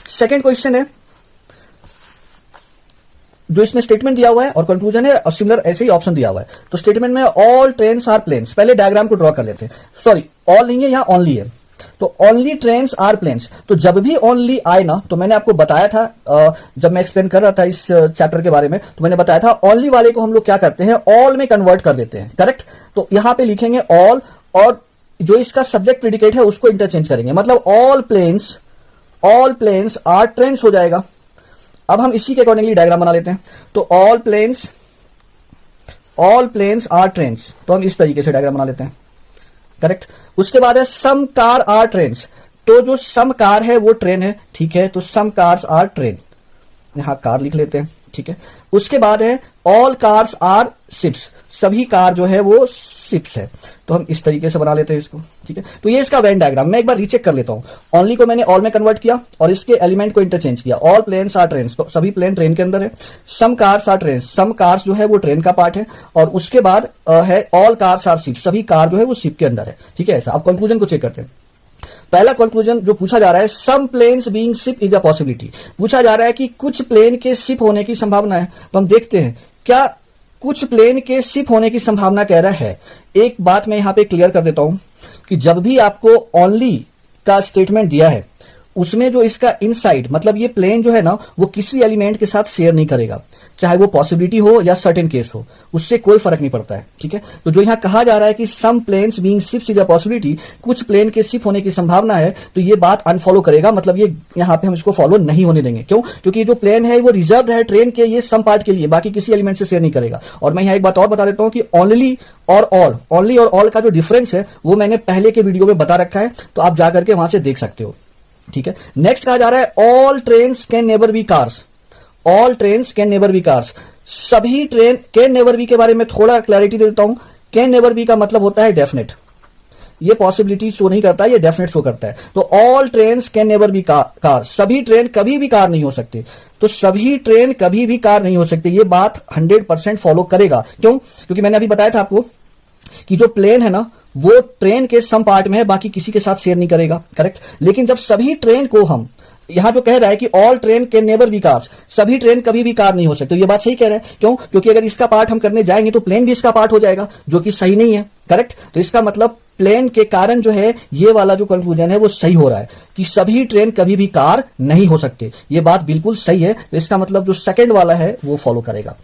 Second question है, जो इसमें स्टेटमेंट दिया हुआ है और कंक्लूजन है और सिमिलर ऐसे ही ऑप्शन दिया हुआ है। तो स्टेटमेंट में ऑल ट्रेन्स आर प्लेन्स, पहले डायग्राम को ड्रॉ कर लेते हैं। सॉरी, ऑल नहीं है, यहां ओनली है। तो ओनली ट्रेन्स आर प्लेन्स, तो जब भी ओनली आए ना, तो मैंने आपको बताया था जब मैं एक्सप्लेन कर रहा था इस चैप्टर के बारे में, तो मैंने बताया था ओनली वाले को हम लोग क्या करते हैं, ऑल में कन्वर्ट कर देते हैं। करेक्ट। तो यहां पे लिखेंगे ऑल, और जो इसका सब्जेक्ट प्रेडिकेट है उसको इंटरचेंज करेंगे, मतलब ऑल प्लेन्स आर ट्रेन्स हो जाएगा। अब हम इसी के अकॉर्डिंगली डायग्राम बना लेते हैं। तो ऑल प्लेन्स आर ट्रेन्स, तो हम इस तरीके से डायग्राम बना लेते हैं। करेक्ट। उसके बाद है सम कार आर ट्रेन्स, तो जो सम कार है वो ट्रेन है। ठीक है, तो सम कार्स आर ट्रेन, यहां कार लिख लेते हैं। ठीक है। उसके बाद है ऑल कार्स आर शिप्स, सभी कार जो है वो शिप्स है। तो हम इस तरीके से बना लेते हैं इसको। ठीक है। तो ये इसका वेन डायग्राम। मैं एक बार रीचेक कर लेता हूं। ओनली को मैंने ऑल में कन्वर्ट किया और इसके एलिमेंट को इंटरचेंज किया। ऑल प्लेन्स आर ट्रेन्स, तो सभी प्लेन ट्रेन के अंदर है। Some cars are trains, some cars जो है वो ट्रेन का पार्ट है। और उसके बाद है ऑल कार्स आर शिप, सभी कार जो है वो शिप के अंदर है। ठीक है। ऐसा अब कंक्लूजन को चेक करते हैं। पहला कंक्लूजन जो पूछा जा रहा है, some planes being ship is a possibility, पूछा जा रहा है कि कुछ प्लेन के शिप होने की संभावना है। तो हम देखते हैं क्या कुछ प्लेन के शिप होने की संभावना कह रहा है। एक बात मैं यहां पे क्लियर कर देता हूं कि जब भी आपको ओनली का स्टेटमेंट दिया है, उसमें जो इसका इनसाइड, मतलब ये प्लेन जो है ना, वो किसी एलिमेंट के साथ शेयर नहीं करेगा, चाहे वो पॉसिबिलिटी हो या सर्टेन केस हो, उससे कोई फर्क नहीं पड़ता है। ठीक है। तो जो यहां कहा जा रहा है कि some planes being ships is a possibility, कुछ प्लेन के शिप होने की संभावना है, तो ये बात अनफॉलो करेगा, मतलब ये यहां पे हम इसको फॉलो नहीं होने देंगे। क्यों? क्योंकि जो प्लेन है वो रिजर्व है ट्रेन के ये सम पार्ट के लिए, बाकी किसी एलिमेंट से शेयर नहीं करेगा। और मैं यहां एक बात और बता देता हूं कि ओनली और ऑल का जो डिफरेंस है वो मैंने पहले के वीडियो में बता रखा है, तो आप जाकर के वहां से देख सकते हो। ठीक है। नेक्स्ट कहा जा रहा है all trains can never be cars, all trains can never be cars, सभी ट्रेन, कैन नेवर बी के बारे में थोड़ा क्लैरिटी दे देता हूं। कैन नेवर बी का मतलब होता है डेफिनेट, ये पॉसिबिलिटी शो नहीं करता है, ये डेफिनेट शो करता है। तो all trains can never be car, सभी ट्रेन कभी भी कार नहीं हो सकती। तो सभी ट्रेन कभी भी कार नहीं हो सकती, ये बात 100% फॉलो करेगा। क्यों? क्योंकि मैंने अभी बताया था आपको कि जो प्लेन है ना, वो ट्रेन के सम पार्ट में है, बाकी किसी के साथ शेयर नहीं करेगा। करेक्ट। लेकिन जब सभी ट्रेन को हम, यहां जो कह रहा है कि all train can never be cars, सभी ट्रेन कभी भी कार नहीं हो सकती, तो ये बात सही कह रहा है। क्यों? क्योंकि अगर इसका पार्ट हम करने जाएंगे तो प्लेन भी इसका पार्ट हो जाएगा, जो कि सही नहीं है। करेक्ट। तो इसका मतलब प्लेन के कारण जो है, ये वाला जो कंक्लूजन है वो सही हो रहा है कि सभी ट्रेन कभी भी कार नहीं हो सकते, ये बात बिल्कुल सही है। तो इसका मतलब जो सेकंड वाला है वो फॉलो करेगा।